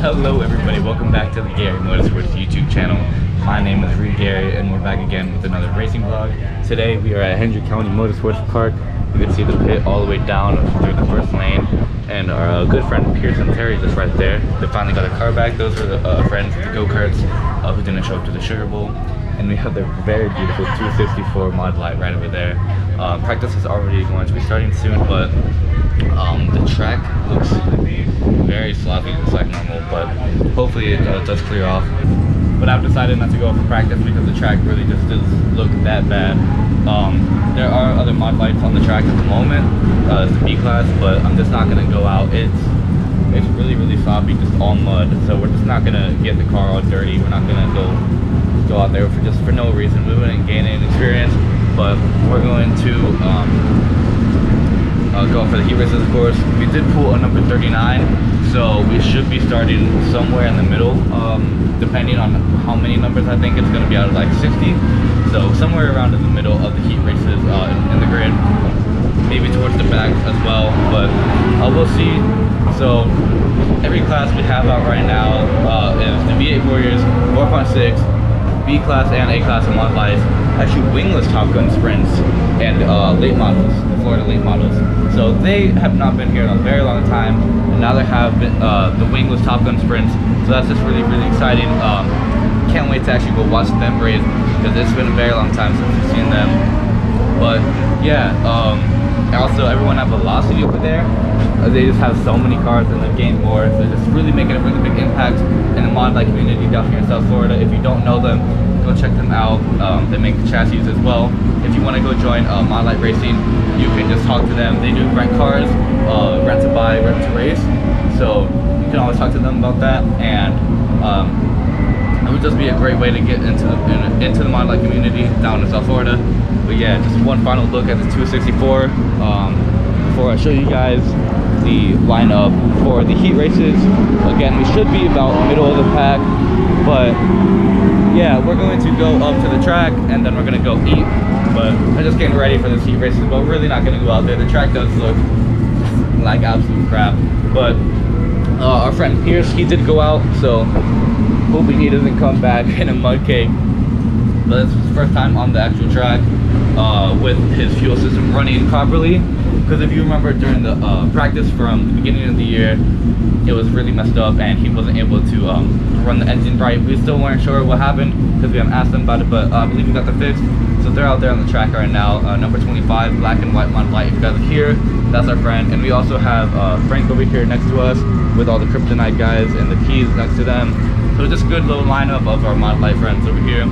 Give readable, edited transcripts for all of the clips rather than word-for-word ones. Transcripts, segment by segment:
Hello everybody, welcome back to the Gary Motorsports YouTube channel. My name is Gary and we're back again with another racing vlog. Today we are at Hendry County Motorsports Park. You can see the pit all the way down through the first lane, and our good friend Pearson Terry just right there. They finally got a car back. Those are the friends with the go-karts who didn't show up to the Sugar Bowl. And we have their very beautiful 264 Mod Light right over there. Practice is already going to be starting soon, but the track looks very sloppy just like normal, but hopefully it does clear off. But I've decided not to go for practice because the track really just does look that bad. There are other mod lights on the track at the moment. It's the B class, but I'm just not gonna go out. It's really sloppy, just all mud. So we're just not gonna get the car all dirty. We're not gonna go out there for no reason. We wouldn't gain any experience, but we're going to go for the heat races, of course. We did pull a number 39, so we should be starting somewhere in the middle, depending on how many numbers. I think it's going to be out of like 60, so somewhere around in the middle of the heat races in the grid, maybe towards the back as well, but we'll see. So every class we have out right now is the V8 Warriors, 4.6, B class and A class of mod lights, actually wingless Top Gun sprints, and late models, Florida late models. So they have not been here in a very long time, and now they have been, the wingless Top Gun sprints. So that's just really exciting. Can't wait to actually go watch them race because it's been a very long time since we've seen them. But yeah, also everyone at Velocity over there, they just have so many cars and they've gained more, so it's just really making a really big impact in the mod light community down here in South Florida. If you don't know them, go check them out. They make chassis as well. If you want to go join mod light racing, you can just talk to them. They do rent cars, rent to buy, rent to race, so you can always talk to them about that. And it would just be a great way to get into the mod light community down in South Florida. But yeah, just one final look at the 264 before I show you guys the lineup for the heat races. Again, we should be about middle of the pack, but yeah, we're going to go up to the track and then we're gonna go eat. But I'm just getting ready for this heat races, but we're really not gonna go out there. The track does look like absolute crap, but our friend Pierce, he did go out, so hoping he doesn't come back in a mud cake. But this is his first time on the actual track with his fuel system running properly. Because if you remember during the practice from the beginning of the year, it was really messed up and he wasn't able to run the engine right. We still weren't sure what happened because we haven't asked them about it, but I believe we got that fixed. So they're out there on the track right now. Number 25, black and white mod light. If you guys are here, that's our friend. And we also have Frank over here next to us with all the Kryptonite guys and the keys next to them. So just a good little lineup of our mod light friends over here.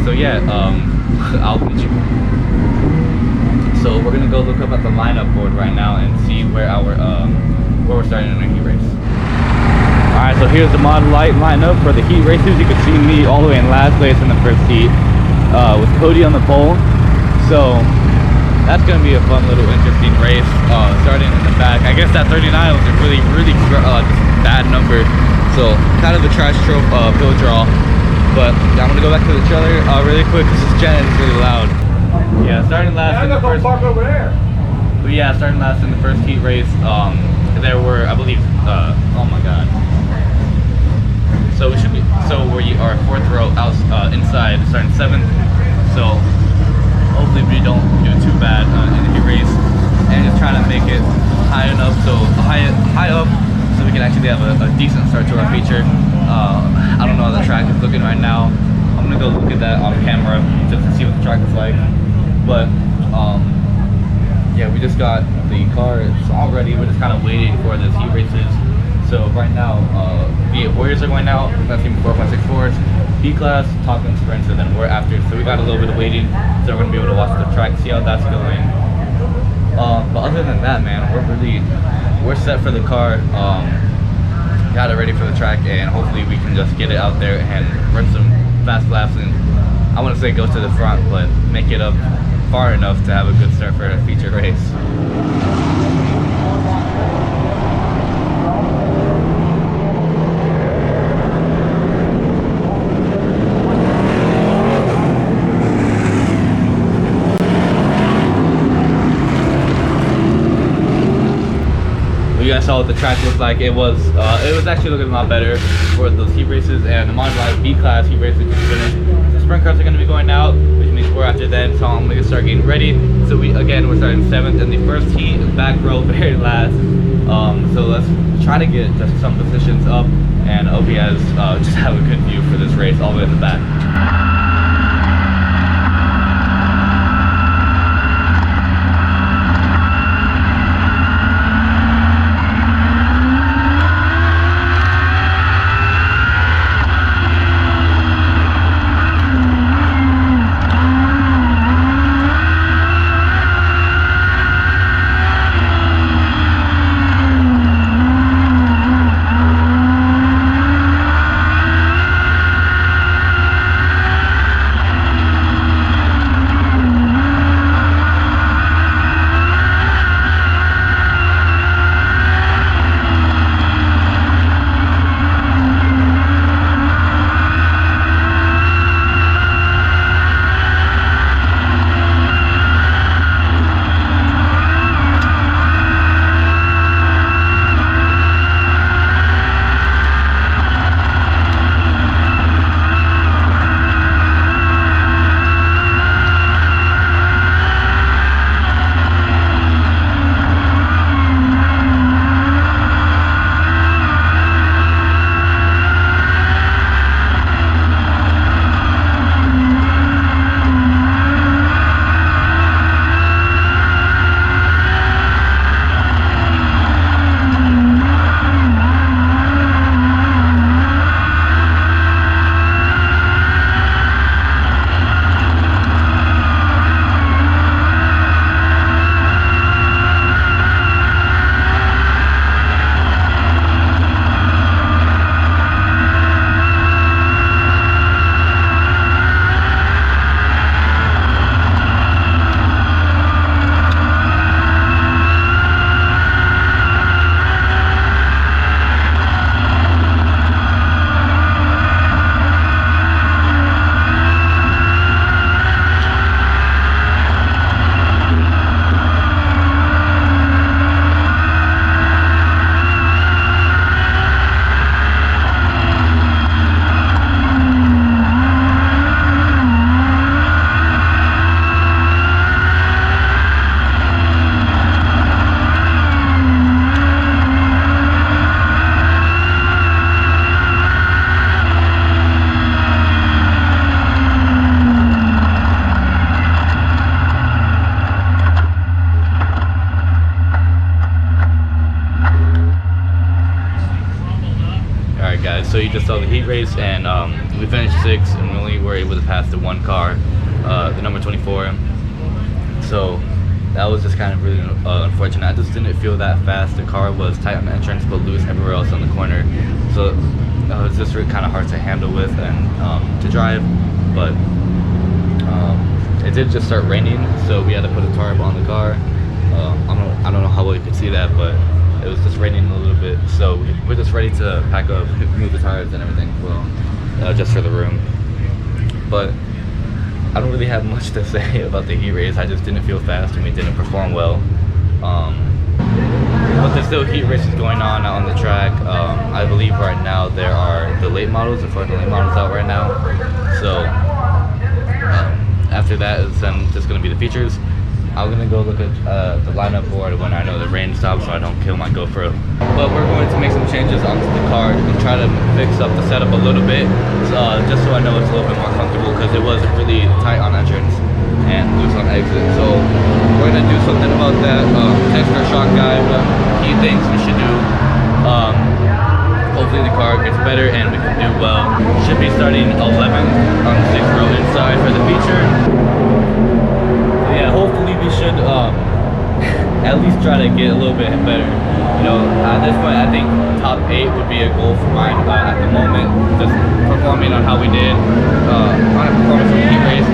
So yeah, I'll meet you. So we're gonna go look up at the lineup board right now and see where we're starting in our heat race. All right, so here's the mod light lineup for the heat races. You can see me all the way in last place in the first heat with Cody on the pole. So that's gonna be a fun little interesting race. Starting in the back, I guess that 39 was a really just bad number. So kind of a trash trope fill draw. But I'm gonna go back to the trailer really quick because this gen is really loud. Yeah, starting last in the first. Over there. But yeah, starting last in the first heat race. There were, I believe, oh my god. So we should be. So we are fourth row out inside, starting seventh. So hopefully we don't do too bad in the heat race, and just trying to make it high enough, so high up, so we can actually have a decent start to our feature. I don't know how the track is looking right now. I'm gonna go look at that on camera just to see what the track is like. But yeah, we just got the car. It's all ready. We're just kind of waiting for this heat races. So right now, V8 Warriors are going out. That's team 4.64s. B class, Top Gun sprints, and then we're after. So we got a little bit of waiting. So we're gonna be able to watch the track, see how that's going. But other than that, man, we're set for the car. Got it ready for the track, and hopefully we can just get it out there and run some fast laps, and I wouldn't say go to the front, but make it up far enough to have a good start for a feature race. saw what the track looked like. It was actually looking a lot better for those heat races, and the Modified B-Class heat races just finished. The sprint cars are going to be going out, which means we're after then, so I'm going to start getting ready. So we're starting 7th in the first heat, back row, very last. So let's try to get just some positions up, and I hope you guys just have a good view for this race all the way in the back. So you just saw the heat race, and we finished 6th, and we only were able to pass the one car, the number 24. So that was just kind of really unfortunate. I just didn't feel that fast. The car was tight on the entrance but loose everywhere else on the corner. So it was just really kind of hard to handle with and to drive. But it did just start raining, so we had to put a tarp on the car. I don't know how well you could see that, but it was just raining a little bit, so we're just ready to pack up, move the tires and everything, well, just for the room. But I don't really have much to say about the heat race. I just didn't feel fast and we didn't perform well. But there's still heat races going on the track. I believe right now there are the late models, the late models out right now. So after that is then just going to be the features. I'm gonna go look at the lineup board when I know the rain stops, so I don't kill my GoPro. But we're going to make some changes onto the car and try to fix up the setup a little bit, just so I know it's a little bit more comfortable, because it was really tight on entrance and loose on exit. So we're gonna do something about that. Text our shop guy what he thinks we should do. Hopefully the car gets better and we can do well. Should be starting 11th on the 6th row inside for the feature. Yeah, hopefully we should at least try to get a little bit better. You know, at this point, I think top 8 would be a goal for mine at the moment. Just performing on how we did on a performance of the heat race.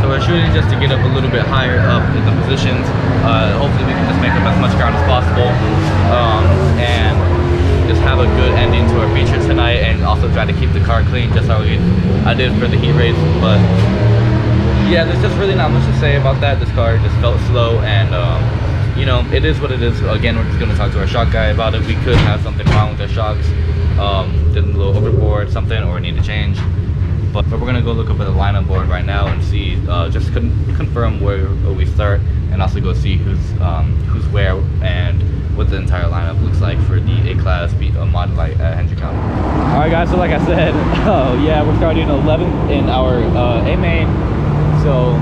So we're shooting just to get up a little bit higher up in the positions. Hopefully we can just make up as much ground as possible and just have a good ending to our feature tonight, and also try to keep the car clean, just how I did for the heat race. But yeah, there's just really not much to say about that. This car just felt slow, and you know, it is what it is. Again, we're just gonna talk to our shock guy about it. We could have something wrong with our shocks, did a little overboard something, or need to change. But we're gonna go look up at the lineup board right now and see, just confirm where we start, and also go see who's where and what the entire lineup looks like for the A-Class mod light at Hendry County. All right, guys. So like I said, yeah, we're starting 11th in our A main. So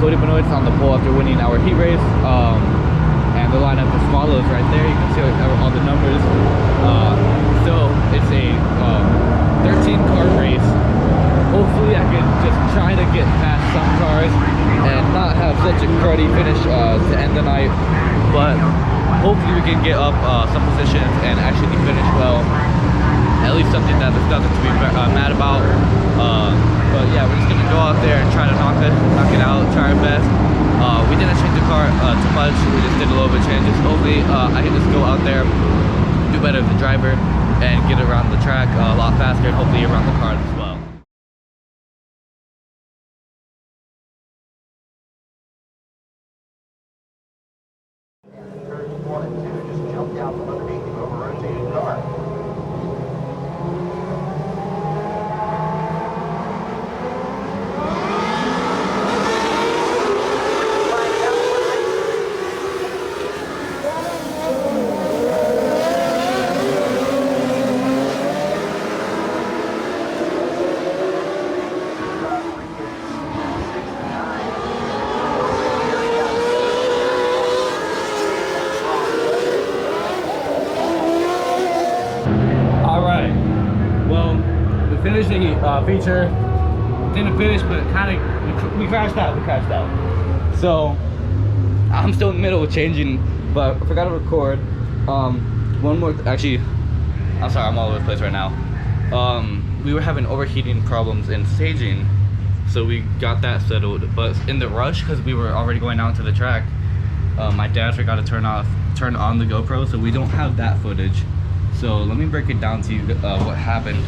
Cody Benoit's on the pole after winning our heat race, and the lineup just follows right there. You can see all the numbers. So it's a 13 car race. Hopefully I can just try to get past some cars and not have such a cruddy finish to end the night, but hopefully we can get up some positions and actually finish well. At least something that there's nothing to be mad about. But yeah, we're just gonna go out there and try to knock it out, try our best. We didn't change the car too much. We just did a little bit of changes. Hopefully I can just go out there, do better as the driver, and get around the track a lot faster, and hopefully around the cars as well. Turns 1 and 2 just jumped out from underneath him over a rotating car. Finished the feature, didn't finish, but kind of we crashed out. So I'm still in the middle of changing, but I forgot to record. One more, actually, I'm sorry, I'm all over the place right now. We were having overheating problems in staging, so we got that settled. But in the rush, because we were already going out to the track, my dad forgot to turn on the GoPro, so we don't have that footage. So let me break it down to you what happened.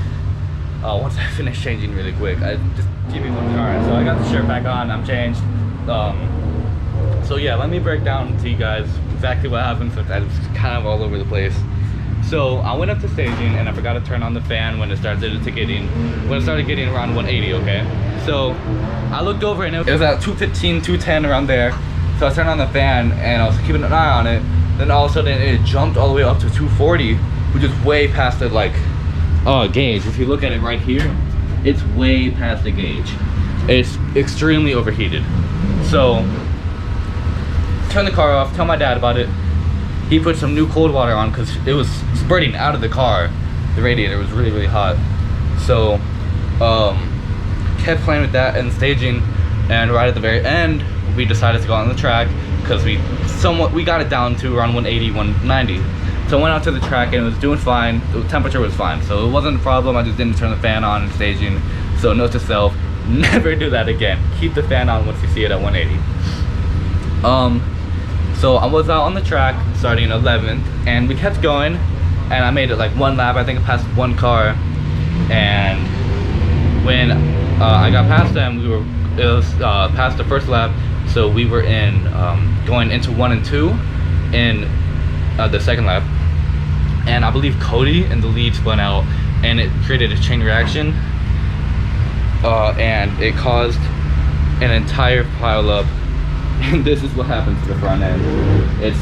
Once I finish changing really quick. I just give you one. Alright, so I got the shirt back on, I'm changed. So yeah, let me break down to you guys exactly what happened, since I was kind of all over the place. So I went up to staging and I forgot to turn on the fan when it started getting around 180, okay? So I looked over and it was at 215, 210 around there. So I turned on the fan and I was keeping an eye on it. Then all of a sudden it jumped all the way up to 240, which is way past the gauge. If you look at it right here, it's way past the gauge. It's extremely overheated. So turn the car off, tell my dad about it. He put some new cold water on because it was spurting out of the car. The radiator was really hot. So kept playing with that and staging, and right at the very end we decided to go on the track because we got it down to around 180, 190. So I went out to the track and it was doing fine. The temperature was fine, so it wasn't a problem. I just didn't turn the fan on in staging. So note to self, never do that again. Keep the fan on once you see it at 180. So I was out on the track starting 11th, and we kept going, and I made it like one lap. I think I passed one car, and when I got past them, it was past the first lap, so we were in going into 1 and 2 in the second lap. And I believe Cody in the lead spun out, and it created a chain reaction, and it caused an entire pile up. And this is what happened to the front end. It's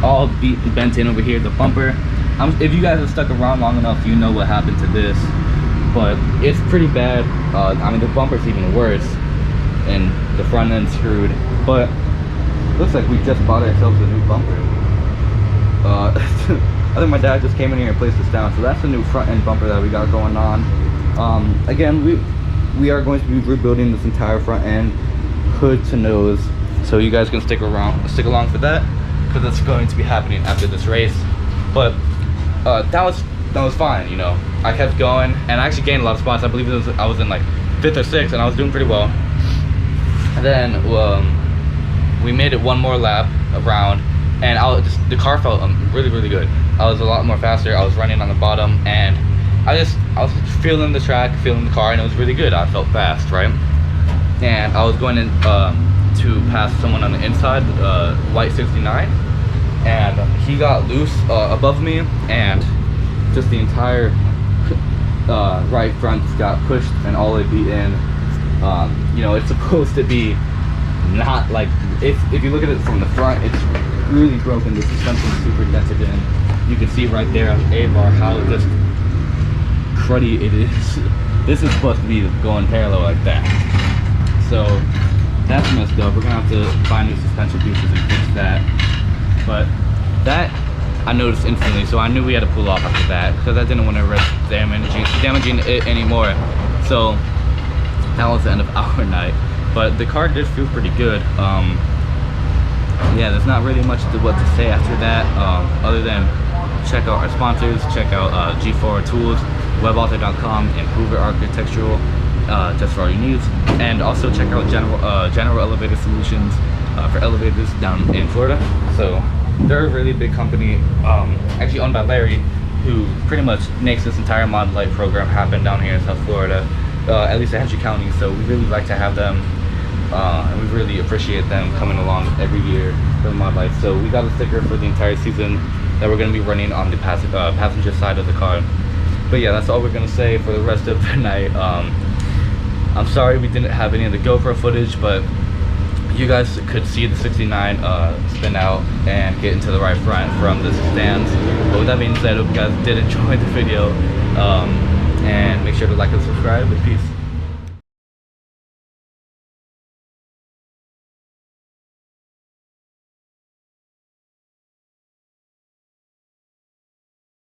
all bent in over here, the bumper. If you guys have stuck around long enough, you know what happened to this, but it's pretty bad. I mean, the bumper's even worse, and the front end's screwed. But looks like we just bought ourselves a new bumper. I think my dad just came in here and placed this down, so that's the new front end bumper that we got going on. Again, we are going to be rebuilding this entire front end, hood to nose, so you guys can stick along for that, because it's going to be happening after this race. But that was fine, you know. I kept going, and I actually gained a lot of spots. I believe I was in like 5th or 6th, and I was doing pretty well. And then we made it one more lap around, and the car felt really good. I was a lot more faster. I was running on the bottom, and I was feeling the track, feeling the car, and it was really good. I felt fast, right? And I was going in to pass someone on the inside, white 69, and he got loose above me, and just the entire right front got pushed and all the way beat in. You know, it's supposed to be not like, if you look at it from the front, it's really broken. The suspension's super dented in. You can see right there on the A-bar how just cruddy it is. This is supposed to be going parallel like that. So that's messed up. We're gonna have to find new suspension pieces and fix that. But that I noticed instantly, so I knew we had to pull off after that because I didn't want to risk damaging it anymore. So that was the end of our night. But the car did feel pretty good. Yeah, there's not really much what to say after that, other than check out our sponsors, check out G4 Tools, webauthor.com, and Hoover Architectural, just for all your needs. And also check out General Elevator Solutions for elevators down in Florida. So they're a really big company, actually owned by Larry, who pretty much makes this entire Mod Light program happen down here in South Florida, at least in Hendry County. So we really like to have them, and we really appreciate them coming along every year for the Mod Light. So we got a sticker for the entire season that we're going to be running on the passenger side of the car. But yeah, that's all we're going to say for the rest of the night. I'm sorry we didn't have any of the GoPro footage, but you guys could see the 69 spin out and get into the right front from the stands. But with that being said, I hope you guys did enjoy the video, and make sure to like and subscribe, and peace.